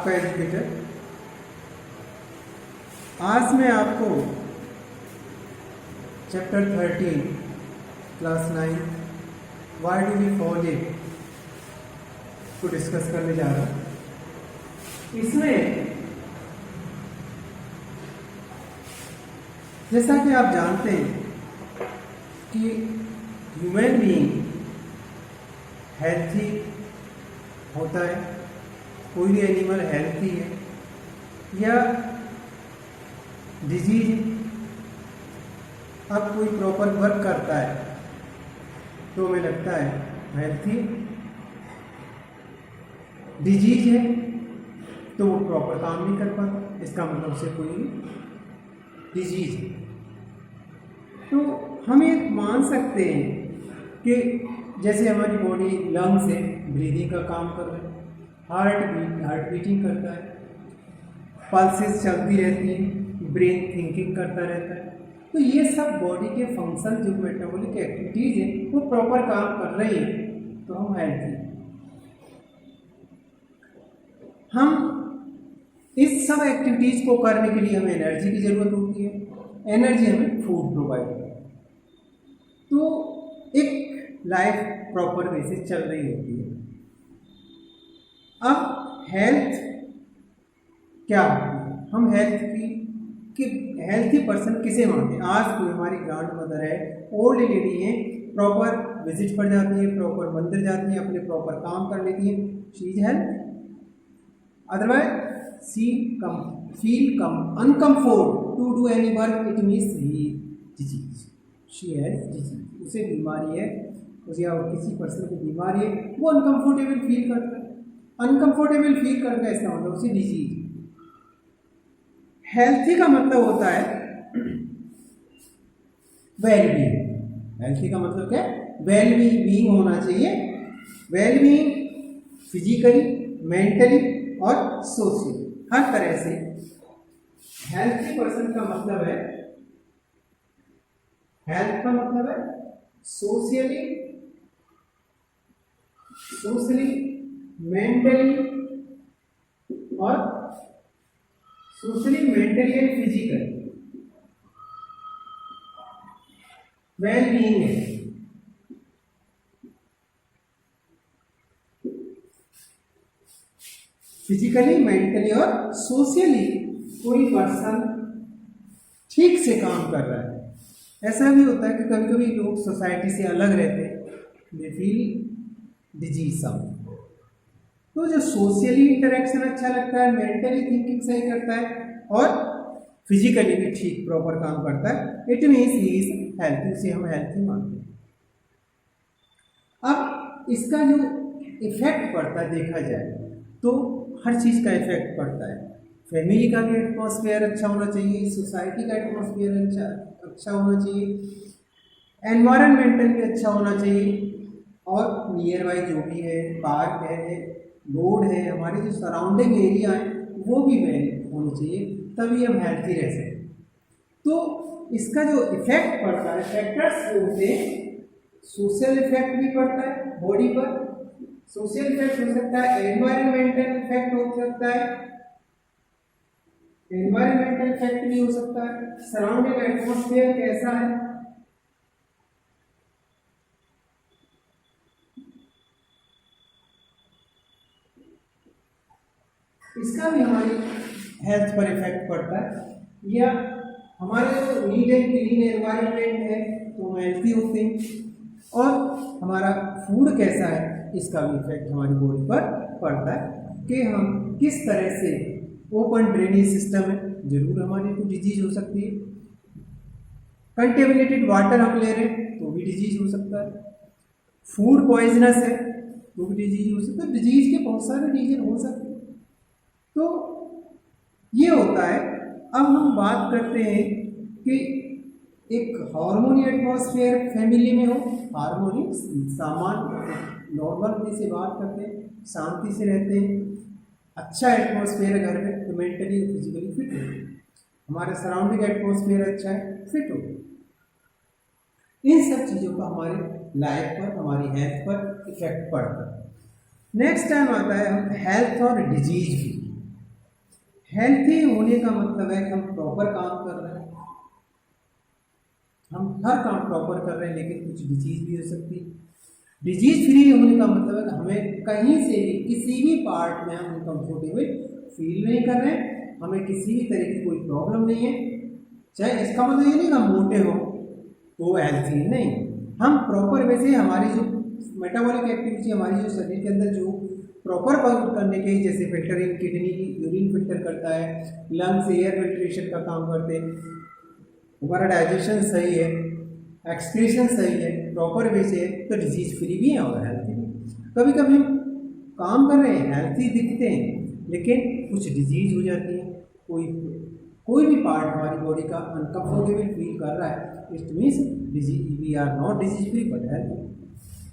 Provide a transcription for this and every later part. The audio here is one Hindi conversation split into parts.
आपका एजुकेटर। आज मैं आपको chapter 13 class 9 why do we forget को डिस्कस करने जा रहा हूँ। इसमें जैसा कि आप जानते हैं कि ह्यूमन बीइंग हेल्थी होता है, कोई भी एनिमल हेल्थी है या डिजीज, अब कोई प्रॉपर वर्क करता है तो हमें लगता है हेल्थी, डिजीज है तो वो प्रॉपर काम नहीं कर पाता, इसका मतलब उसे कोई डिजीज है। तो हम ये मान सकते हैं कि जैसे हमारी बॉडी लंग्स है, ब्रीदिंग का काम कर रहे हैं, हार्ट बीटिंग करता है, पल्सेस चलती रहती हैं, ब्रेन थिंकिंग करता रहता है, तो ये सब बॉडी के फंक्शन जो मेटाबॉलिक एक्टिविटीज है वो प्रॉपर काम कर रही है, तो हम हेल्थी। हम इस सब एक्टिविटीज को करने के लिए हमें एनर्जी की जरूरत होती है, एनर्जी हमें फूड प्रोवाइड करता है, तो एक लाइफ प्रॉपर वे से चल रही होती है। अब हेल्थ क्या होती है, हम हेल्थ कि हेल्थी पर्सन किसे मानते हैं। आज कोई हमारी ग्रैंड मदर है, ओल्ड लेडी है, प्रॉपर विजिट पर जाती है, प्रॉपर मंदिर जाती है, अपने प्रॉपर काम कर लेती है, she is health. Otherwise she feel uncomfort to do any work, it means disease, she has disease, उसे बीमारी है, उसे या किसी पर्सन को बीमारी है, वो अनकम्फर्टेबल फील करता है, अनकम्फर्टेबल फील करता है, इसका मतलब उसे डिजीज। हेल्थी का मतलब होता है वेलबींग। हेल्थी का मतलब क्या है, वेल बीइंग होना चाहिए, वेल बीइंग फिजिकली, मेंटली और सोशली, हर तरह से। हेल्थी पर्सन का मतलब है, हेल्थ का मतलब है सोशली, मेंटली और socially, mentally and physical well being है। फिजिकली, मेंटली और सोशली कोई पर्सन ठीक से काम कर रहा है। ऐसा भी होता है कि कभी कभी लोग सोसाइटी से अलग रहते हैं, दे फील डिजीज सम। तो जो सोशली इंटरेक्शन अच्छा लगता है, मेंटली थिंकिंग सही करता है और फिजिकली भी ठीक प्रॉपर काम करता है, it means he is healthy, उसे हम हेल्थी मानते हैं। अब इसका जो इफेक्ट पड़ता है देखा जाए तो हर चीज़ का इफेक्ट पड़ता है। फैमिली का भी एटमॉस्फेयर अच्छा होना चाहिए, सोसाइटी का एटमॉस्फेयर अच्छा होना चाहिए, एनवायरनमेंटल भी अच्छा होना चाहिए, और नियर बाई जो भी है, पार्क है, रोड है, हमारे जो सराउंडिंग एरिया है वो भी वेल होनी चाहिए, तभी हम हेल्थी रह सकते। तो इसका जो इफेक्ट पड़ता है, फैक्टर्स जो होते हैं, सोशल इफेक्ट भी पड़ता है बॉडी पर, सोशल इफेक्ट हो सकता है, एनवायरमेंटल इफेक्ट हो सकता है, एनवायरमेंटल इफेक्ट भी हो सकता है, सराउंडिंग एटमॉस्फेयर कैसा है, इसका भी हमारी हेल्थ पर इफेक्ट पड़ता है। या हमारे जो नीट एंड क्लीन एनवायरनमेंट है तो हम हेल्थी होते हैं, और हमारा फूड कैसा है इसका भी इफेक्ट हमारी बॉडी पर पड़ता है कि हम किस तरह से, ओपन ड्रेनेज सिस्टम है, जरूर हमारी तो डिजीज हो सकती है, कंटेमिनेटेड वाटर हम ले रहे हैं तो भी डिजीज हो सकता है, फूड पॉइजनस है तो भी डिजीज हो सकता है, डिजीज के बहुत सारे रीजन हो सकते हैं। तो ये होता है। अब हम बात करते हैं कि एक हार्मोनी एटमॉस्फेयर फैमिली में हो, हार्मोनी सामान्य नॉर्मल वे से बात करते हैं, शांति से रहते हैं, अच्छा एटमॉस्फेयर है घर में, तो मेंटली फिजिकली फिट हो, हमारे सराउंडिंग एटमॉस्फेयर अच्छा है, फिट हो। इन सब चीज़ों का हमारे लाइफ पर, हमारी हेल्थ पर इफेक्ट पड़ता है। नेक्स्ट टाइम आता है हम हेल्थ और डिजीज भी। हेल्थी होने का मतलब है कि हम प्रॉपर काम कर रहे हैं, हम हर काम प्रॉपर कर रहे हैं, लेकिन कुछ डिजीज भी हो सकती है। डिजीज फ्री होने का मतलब है कि हमें कहीं से भी किसी भी पार्ट में हम अनकंफर्टेबल फील नहीं कर रहे हैं, हमें किसी भी तरह की कोई प्रॉब्लम नहीं है। चाहे इसका मतलब ये नहीं कि हम मोटे हो तो हेल्थी नहीं, हम प्रॉपर वैसे हमारी जो मेटाबॉलिक एक्टिविटी हमारी जो शरीर के अंदर जो प्रॉपर वर्क करने के, जैसे फिल्टरिंग, किडनी यूरिन फिल्टर करता है, लंग्स एयर फिल्ट्रेशन का काम करते हैं, हमारा डाइजेशन सही है, एक्सक्रीशन सही है, प्रॉपर वे से है, तो डिजीज फ्री भी है और हेल्थी भी। कभी कभी हम काम कर रहे हैं, हेल्थी दिखते हैं, लेकिन कुछ डिजीज हो जाती है, कोई भी पार्ट हमारी बॉडी का अनकंफर्टेबल फील कर रहा है, it means disease, we are not disease free but healthy.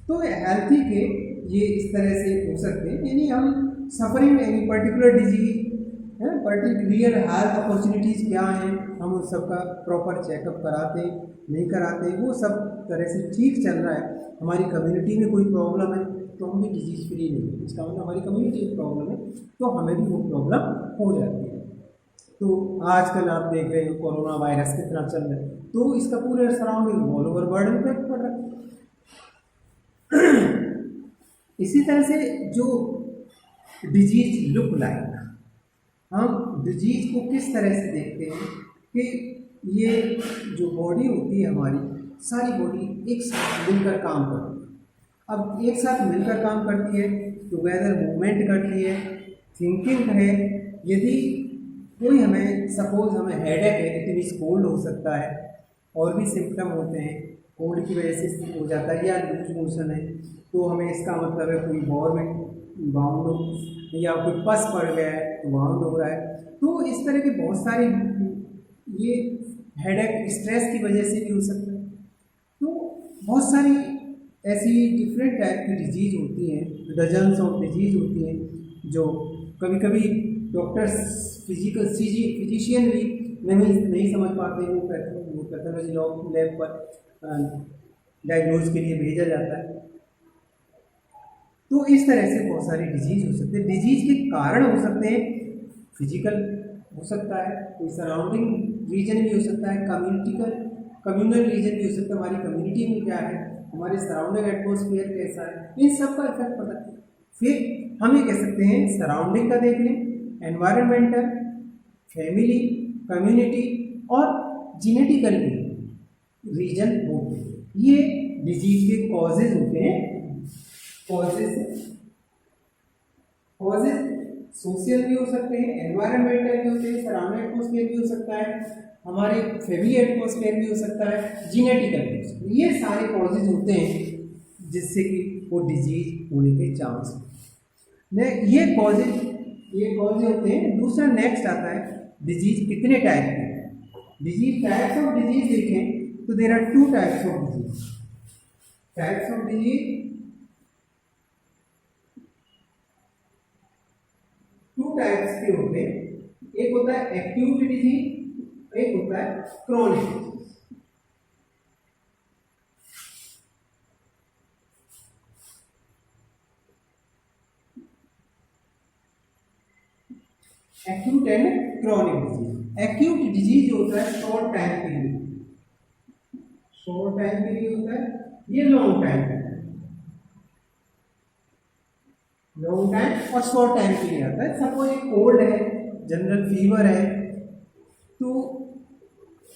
तो हेल्थी के ये इस तरह से हो सकते हैं, यानी हम सफरिंग एनी पर्टिकुलर डिजीज है, पर्टिकुलर हेल्थ अपॉर्चुनिटीज़ क्या हैं, हम उन सब का प्रॉपर चेकअप कराते हैं, नहीं कराते, वो सब तरह से ठीक चल रहा है। हमारी कम्युनिटी में कोई प्रॉब्लम है तो हम भी डिजीज फ्री नहीं है, इसका मतलब हमारी कम्युनिटी में प्रॉब्लम है तो हमें भी वो प्रॉब्लम हो जाती है। तो आजकल आप देख रहे हो कोरोना वायरस कितना चल रहा है, तो इसका पूरे सराउंडिंग ऑल ओवर वर्ल्ड में इफेक्ट पड़ रहा है। इसी तरह से जो डिजीज लुक लाइक, हम डिजीज को किस तरह से देखते हैं कि ये जो बॉडी होती है हमारी, सारी बॉडी एक साथ मिलकर काम करती है। अब एक साथ मिलकर काम करती है, टुगेदर मूवमेंट करती है, थिंकिंग है। यदि कोई हमें सपोज हमें हेडेक है, इट मीन्स कोल्ड हो सकता है, और भी सिम्टम होते हैं, कोल्ड की वजह से हो जाता है, या लूज मोशन है तो हमें इसका मतलब है कोई गवर्नमेंट बाउंड हो, या कोई पस पड़ गया है तो बाउंड हो रहा है। तो इस तरह के बहुत सारे ये हेडेक स्ट्रेस की वजह से भी हो सकता है। तो बहुत सारी ऐसी डिफरेंट टाइप की डिजीज होती हैं, डजन्स ऑफ डिजीज होती हैं, जो कभी कभी डॉक्टर्स फिजिशियन भी नहीं समझ पाते, वो पैथोलॉजी लैब पर डायग्नोज के लिए भेजा जाता है। तो इस तरह से बहुत सारी डिजीज हो सकते हैं। डिजीज के कारण हो सकते हैं, फिजिकल हो सकता है, कोई सराउंडिंग रीजन भी हो सकता है, कम्युनल रीजन भी हो सकता है, हमारी कम्युनिटी में क्या है, हमारे सराउंडिंग एटमोसफियर कैसा है, इन सब का इफेक्ट पड़ता है। फिर हम ये कह सकते हैं सराउंडिंग का देख लें, एनवायरमेंटल, फैमिली, कम्युनिटी और जेनेटिकल रीजन होते हैं, ये डिजीज के कॉजेज होते हैं। कॉजेज सोशल भी हो सकते हैं, एनवायरमेंटल भी होते हैं, सराउंडिंग एटमॉस्फेयर भी हो सकता है, हमारे फैमिली एटमॉस्फेयर भी हो सकता है, जेनेटिकल भी हो सकता है। ये सारे कॉजेज होते हैं जिससे कि वो डिजीज होने के चांस ये कॉजेज होते हैं। दूसरा नेक्स्ट आता है डिजीज कितने टाइप के, डिजीज टाइप्स ऑफ डिजीज देखें तो there are 2 types of disease. Types of disease 2 types के होते हैं, एक होता है एक्यूट डिजीज, एक होता है chronic disease. Acute and chronic disease. Acute disease होता है शॉर्ट टाइम के लिए, शॉर्ट टाइम के लिए होता है, ये लॉन्ग टाइम के लिए, लॉन्ग टाइम और शॉर्ट टाइम के लिए आता है। सपोज एक कोल्ड है, जनरल फीवर है, तो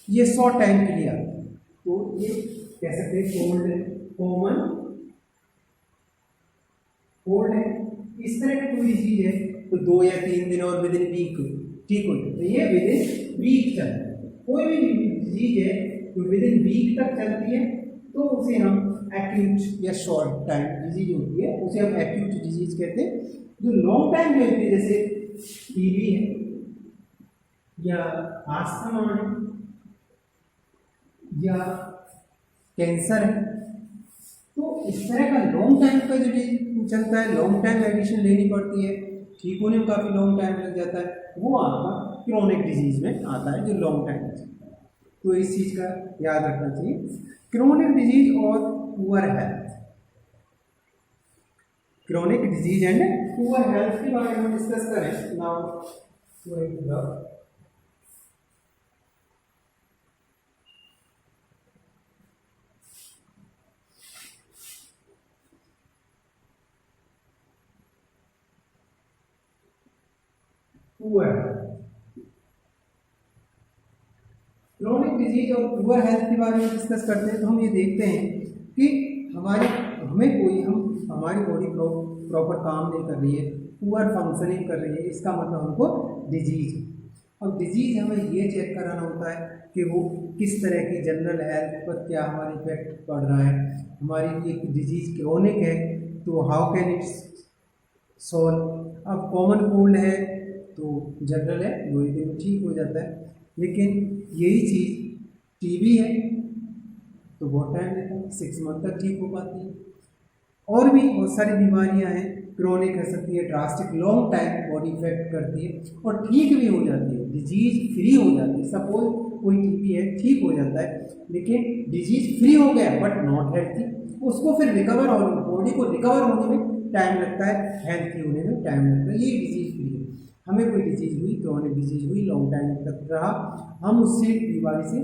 ये शॉर्ट टाइम के लिए आता है, तो ये कह सकते हैं कोल्ड है, कॉमन कोल्ड है। इस तरह की कोई डिजीज है तो 2 या 3 दिन और विद इन वीक ठीक हो जाए, तो ये विद इन वीक चलता है। कोई भी डिजीज है जो विद इन वीक तक चलती है तो उसे हम एक्यूट या शॉर्ट टाइम डिजीज होती है, उसे हम एक्यूट डिजीज कहते हैं। जो लॉन्ग टाइम में होती है, जैसे टीबी है या अस्थमा है या कैंसर है, तो इस तरह का लॉन्ग टाइम का जो चलता है, लॉन्ग टाइम मेडिसिन लेनी पड़ती है, ठीक होने में काफ़ी लॉन्ग टाइम लग जाता है, वो आपका क्रोनिक डिजीज में आता है जो लॉन्ग टाइम में चलता है। तो इस चीज़ का याद रखना चाहिए। क्रोनिक डिजीज और poor health, chronic disease and poor health के बारे में डिस्कस करें now. going to the poor chronic disease और पुअर हेल्थ के बारे में डिस्कस करते हैं तो हम ये देखते हैं कि हमारी बॉडी प्रॉपर काम नहीं कर रही है, पुअर फंक्शनिंग कर रही है, इसका मतलब हमको डिजीज। अब डिजीज हमें ये चेक कराना होता है कि वो किस तरह की जनरल हेल्थ पर क्या हमारी इफेक्ट पड़ रहा है। हमारी एक डिजीज क्रोनिक है तो हाउ कैन इट सॉल्व। अब कॉमन कोल्ड है तो जनरल है, 2 दिन में ठीक हो जाता है, लेकिन यही चीज़ टीबी है तो बहुत टाइम लेता है, 6 मंथ तक ठीक हो पाती है। और भी बहुत सारी बीमारियां हैं, क्रोनिक हो सकती है, drastic long time body effect करती है और ठीक भी हो जाती है, डिजीज फ्री हो जाती है। सपोज कोई टीबी है, ठीक हो जाता है, लेकिन डिजीज फ्री हो गया बट नॉट हेल्थी, उसको फिर रिकवर होने, बॉडी को रिकवर होने में टाइम लगता है, हेल्थी होने में टाइम लगता है। ये डिजीज फ्री है। हमें कोई डिजीज हुई, क्रोनिक डिजीज हुई, लॉन्ग टाइम तक रहा, हम उससे बीमारी से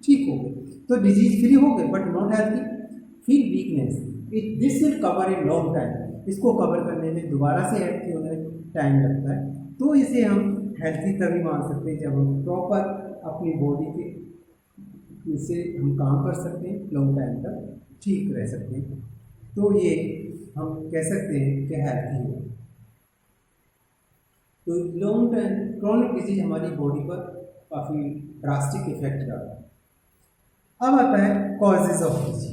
ठीक हो गए तो डिजीज फ्री हो गए बट नॉट हेल्थी। फिर weakness, this will cover in long time, इसको कवर करने में दोबारा से हेल्थी होने में टाइम लगता है। तो इसे हम हेल्थी तभी मान सकते हैं जब हम प्रॉपर अपनी बॉडी के से हम काम कर सकते हैं, लॉन्ग टाइम तक ठीक रह सकते हैं, तो ये हम कह सकते हैं कि हेल्थी है। तो लॉन्ग टाइम क्रोनिक डिजीज हमारी बॉडी पर काफ़ी ड्रास्टिक इफेक्ट डालता है। अब आता है causes of disease.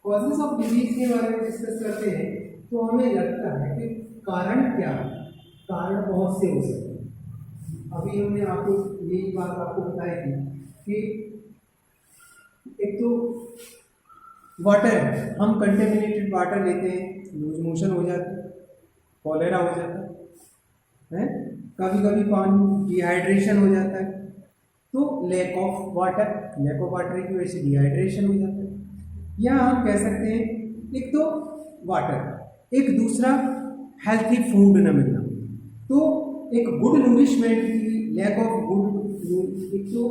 Causes of disease के बारे में डिस्कस करते हैं तो हमें लगता है कि कारण क्या है, कारण बहुत से हो सकते हैं। अभी हमने आपको यही बात आपको बताई थी कि एक तो वाटर, हम कंटेमिनेटेड वाटर लेते हैं, लूज मोशन हो जाता है, कॉलेरा हो जाता है, कभी कभी पानी डिहाइड्रेशन हो जाता है, तो लैक ऑफ वाटर की वजह से डिहाइड्रेशन हो जाता है। या हम कह सकते हैं एक तो वाटर, एक दूसरा हेल्थी फूड न मिलना, तो एक गुड नूरिशमेंट की लैक ऑफ गुड, एक तो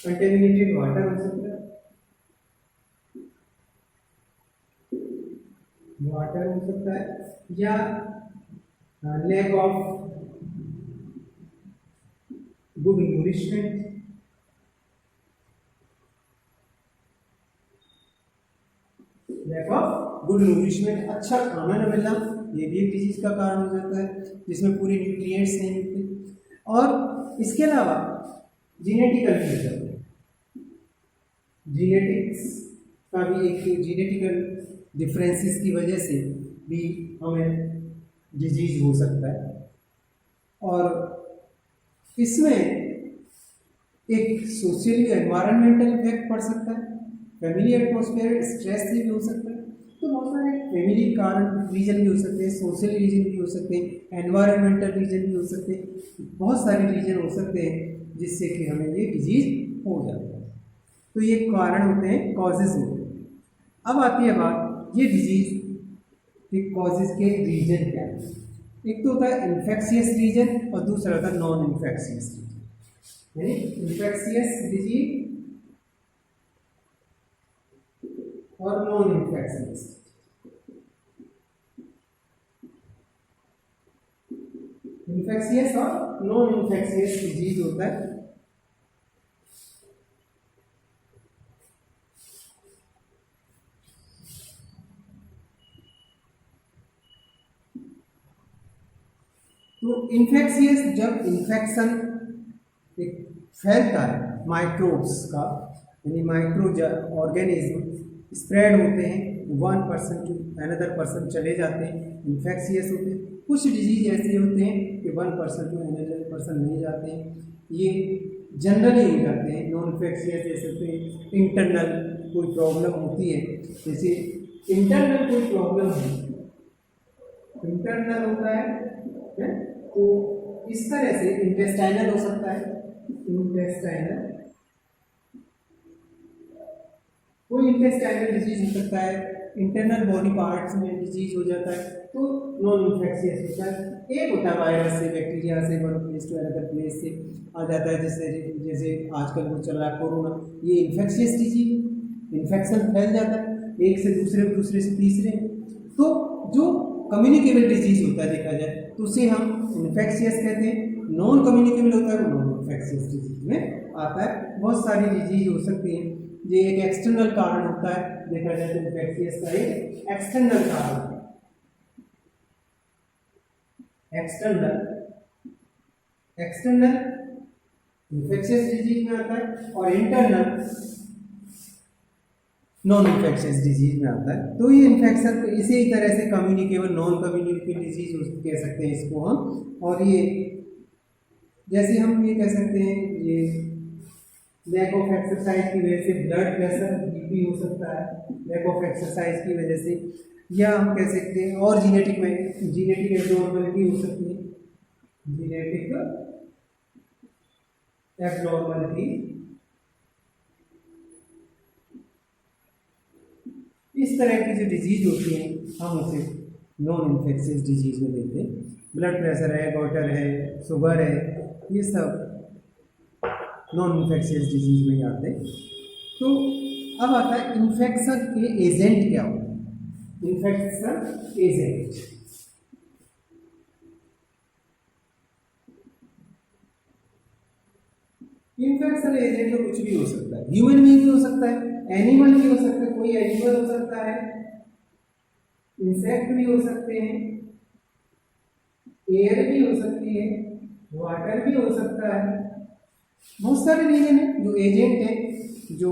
कंटेमिनेटेड वाटर हो सकता है, वाटर हो सकता है, या lack of good nourishment, lack of good nutriment, अच्छा खाना न मिलना, ये भी एक डिजीज का कारण हो जाता है जिसमें पूरे न्यूट्रिएंट्स नहीं मिलते। और इसके अलावा जीनेटिकल फैक्टर, जीनेटिक्स का भी एक जीनेटिकल डिफरेंसेस की वजह से भी हमें डिजीज हो सकता है। और इसमें एक सोशली एनवायरमेंटल इफेक्ट पड़ सकता है, फैमिली एटमॉस्फेयर स्ट्रेस से भी हो सकता है। तो बहुत सारे फैमिली कारण रीजन भी हो सकते हैं, सोशल रीजन भी हो सकते हैं, एनवायरमेंटल रीजन भी हो सकते हैं, बहुत सारे रीजन हो सकते हैं जिससे कि हमें ये डिजीज हो जाता है। तो ये कारण होते हैं, कॉजेज होते हैं। अब आती है बात ये डिजीज के कॉजेज के रीजन क्या है। एक तो होता है इन्फेक्शियस रीजन और दूसरा होता है नॉन इन्फेक्शियस रीजन। यानी इन्फेक्शियस डिजीज और नॉन इन्फेक्शियस। इन्फेक्शियस और नॉन इन्फेक्शियस डिजीज होता है। तो इन्फेक्शियस, जब इन्फेक्शन फैलता है माइक्रोब्स का, यानी माइक्रो ऑर्गेनिज्म स्प्रेड होते हैं, 1 पर्सन टू अनदर पर्सन चले जाते हैं, इन्फेक्शियस होते हैं। कुछ डिजीज ऐसे होते हैं कि 1 पर्सन टू अनदर पर्सन नहीं जाते हैं, ये जनरली हो जाते हैं। नॉन इन्फेक्शियस जैसे होते इंटरनल कोई प्रॉब्लम होती है, जैसे इंटरनल कोई प्रॉब्लम है, इंटरनल होता है तो इस तरह से इंटेस्टाइनल हो सकता है, इंटेस्टाइनल कोई इंटेस्टाइनल डिजीज हो सकता है, इंटरनल बॉडी पार्ट्स में डिजीज हो जाता है तो नॉन इन्फेक्शियस होता है। एक होता है वायरस से, बैक्टीरिया से, one place to another place से आ जाता है, जैसे जैसे आजकल वो चल रहा है कोरोना, ये इन्फेक्शियस डिजीज, इन्फेक्शन फैल जाता है एक से दूसरे, दूसरे से तीसरे। तो जो कम्युनिकेबल डिजीज होता है देखा जाए तो उसे हम इन्फेक्शियस कहते हैं, नॉन कम्युनिकेबल होता है वो नॉन इन्फेक्शियस डिजीज में आता है। बहुत सारी डिजीज हो सकती हैं, ये एक एक्सटर्नल कारण होता है देखा जाए तो इन्फेक्शियस का एक एक्सटर्नल कारण, एक्सटर्नल एक्सटर्नल इन्फेक्शियस डिजीज में आता है और इंटरनल नॉन इन्फेक्शियस डिजीज में आता है। तो ये इन्फेक्शन इसी तरह से कम्युनिकेबल नॉन कम्युनिकेबल डिजीज कह सकते हैं इसको हम। और ये जैसे हम ये कह सकते हैं, ये लैक ऑफ एक्सरसाइज की वजह से ब्लड प्रेशर बीपी हो सकता है, लैक ऑफ एक्सरसाइज की वजह से, या हम कह सकते हैं और जेनेटिक में जेनेटिक एब्नॉर्मलिटी हो सकती है, जेनेटिक एब्नॉर्मलिटी। इस तरह की जो डिजीज होती है हम उसे नॉन इन्फेक्शियस डिजीज में देते हैं। ब्लड प्रेशर है, गॉइटर है, शुगर है, ये सब नॉन इन्फेक्शियस डिजीज में आते हैं। तो अब आता है इन्फेक्शन के एजेंट क्या होते हैं। इन्फेक्शन एजेंट, इन्फेक्शन एजेंट तो कुछ भी हो सकता है, ह्यूमन बीइंग भी हो सकता है, एनिमल भी हो सकता है, कोई एनिमल हो सकता है, इंसेक्ट भी हो सकते हैं, एयर भी हो सकती है, वाटर भी हो सकता है। बहुत सारे रीजन है जो एजेंट है जो,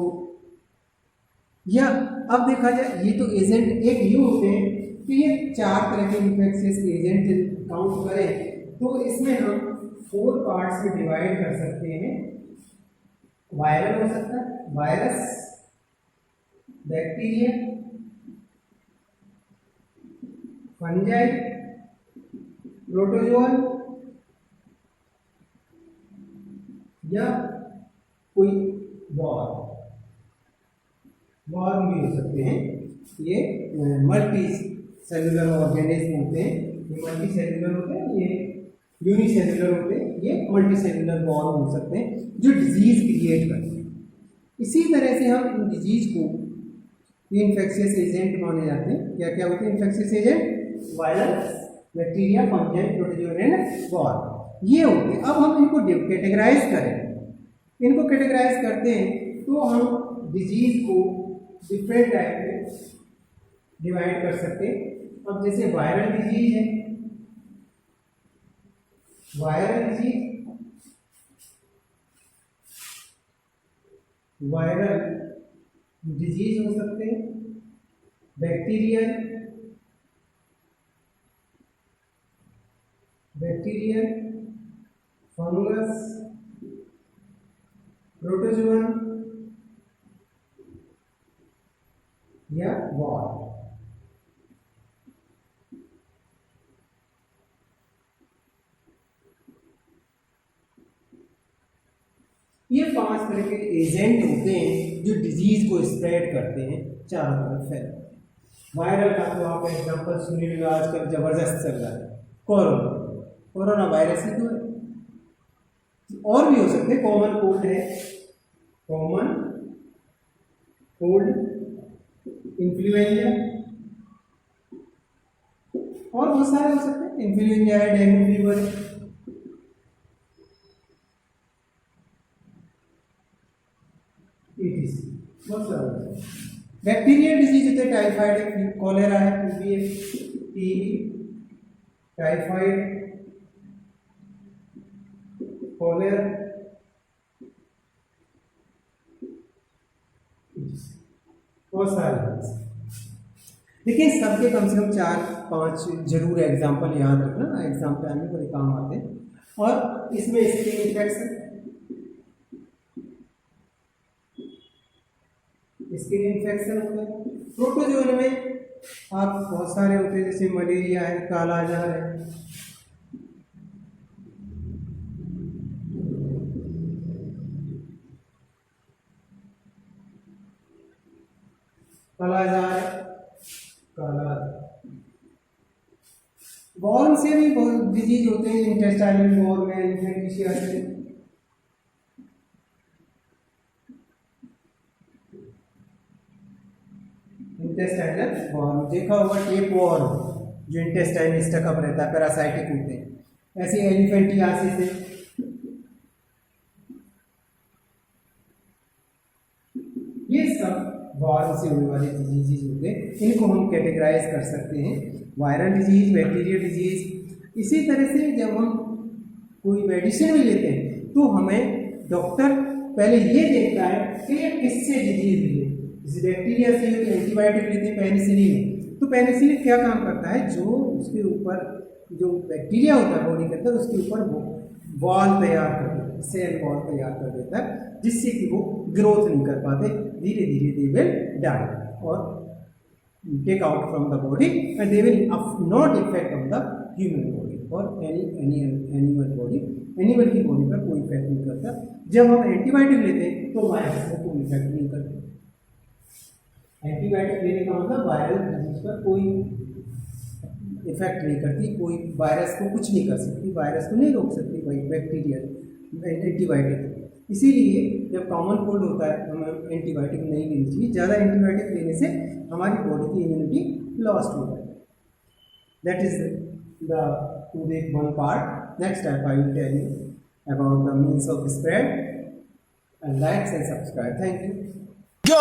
या अब देखा जाए ये तो एजेंट एक ये होते हैं कि ये 4 तरह के इन्फेक्शियस एजेंट काउंट करें तो इसमें हम 4 पार्ट्स में डिवाइड कर सकते हैं। वायरल हो सकता है, वायरस, बैक्टीरिया, फंजाई, प्रोटोजोआ, या कोई वॉर्म भी हो सकते हैं। ये मल्टी सेलुलर ऑर्गेनिज्म होते हैं, ये मल्टी सेलुलर होते हैं, ये यूनिसेलुलर होते हैं, ये मल्टी सेलुलर वॉर्म हो सकते हैं जो डिजीज क्रिएट करते हैं। इसी तरह से हम इन डिजीज को ये इन्फेक्शियस एजेंट माने जाते हैं। क्या क्या होते हैं infectious agent? Virus, bacteria, fungi, protozoa and worm, ये होते हैं। अब हम इनको कैटेगराइज करें, इनको कैटेगराइज करते हैं तो हम डिजीज को डिफरेंट टाइप में डिवाइड कर सकते हैं। अब जैसे वायरल डिजीज है, वायरल डिजीज, वायरल डिजीज हो सकते हैं, बैक्टीरियल, बैक्टीरियल, फंगस, प्रोटोजोआ या वॉर्म। ये 5 तरह के एजेंट होते हैं जो डिजीज को स्प्रेड करते हैं, चारों तरफ फैलते। वायरल का तो आप एग्जांपल सुनिए, आजकल जबरदस्त चल रहा है, कोरोना, कोरोना वायरस ही तो है। और भी हो सकते हैं, कॉमन कोल्ड है, कॉमन कोल्ड, इन्फ्लुएंजा, और बहुत सारे हो सकते हैं, इन्फ्लुएंजा है, डेंगू फीवर, बहुत सारे। बैक्टीरियल डिजीज होते हैं, टाइफाइड है, कॉलेरा है, टीबी है, टीबी, टाइफाइड, कॉलेरा, बहुत सारे। देखिए सबके कम से कम 4-5 जरूर एग्जाम्पल याद रखना, एग्जाम टाइम में बड़े काम आते हैं। और इसमें स्किन इन्फेक्शन, स्किन इन्फेक्शन होते हैं। प्रोटोजोआ में आप बहुत सारे होते हैं, जैसे मलेरिया है, कालाजार है, कालाजार, काला वॉर्म से भी बहुत डिजीज होते हैं, इंटेस्टाइनल वॉर्म है, इन्फेक्शियस, इंटेस्टाइनल वॉर्म देखा होगा, टेप वॉर्म जो इंटेस्टाइन में स्टकअप रहता है, पैरासाइटिक होते हैं। ऐसे एलिफेंटियासिस है, ये सब वॉर्म से होने वाले डिजीज होते हैं। इनको हम कैटेगराइज कर सकते हैं, वायरल डिजीज, बैक्टीरियल डिजीज। इसी तरह से जब हम कोई मेडिसिन भी लेते हैं तो हमें डॉक्टर पहले ये देखता है कि ये किससे डिजीज है। जैसे बैक्टीरिया से तो एंटीबायोटिक लेते हैं, पेनिसिलिन। तो पेनिसिलिन क्या काम करता है, जो उसके ऊपर जो बैक्टीरिया होता है बॉडी के अंदर, उसके ऊपर वॉल तैयार कर देता है, सेल वॉल तैयार कर देता है, जिससे कि वो ग्रोथ नहीं कर पाते, धीरे धीरे दे विल डाई और take out from the body and they will not effect on the human body और एनी एनिमल बॉडी। एनिमल की बॉडी पर कोई इफेक्ट नहीं करता। जब हम एंटीबायोटिक लेते हैं तो वायरस को कोई इफेक्ट नहीं करता। एंटीबायोटिक लेने का मतलब वायरल डिजीज पर कोई इफेक्ट नहीं करती, कोई वायरस को कुछ नहीं कर सकती, वायरस को नहीं रोक सकती कोई बैक्टीरिया एंटीबायोटिक। इसीलिए जब कॉमन कोल्ड होता है हमें एंटीबायोटिक नहीं लेनी चाहिए। ज़्यादा एंटीबायोटिक लेने से हमारी बॉडी की इम्यूनिटी लॉस्ट हो जाए। That is the today one part. Next time I will tell you about the means of spread, and likes and subscribe. Thank you. Yo!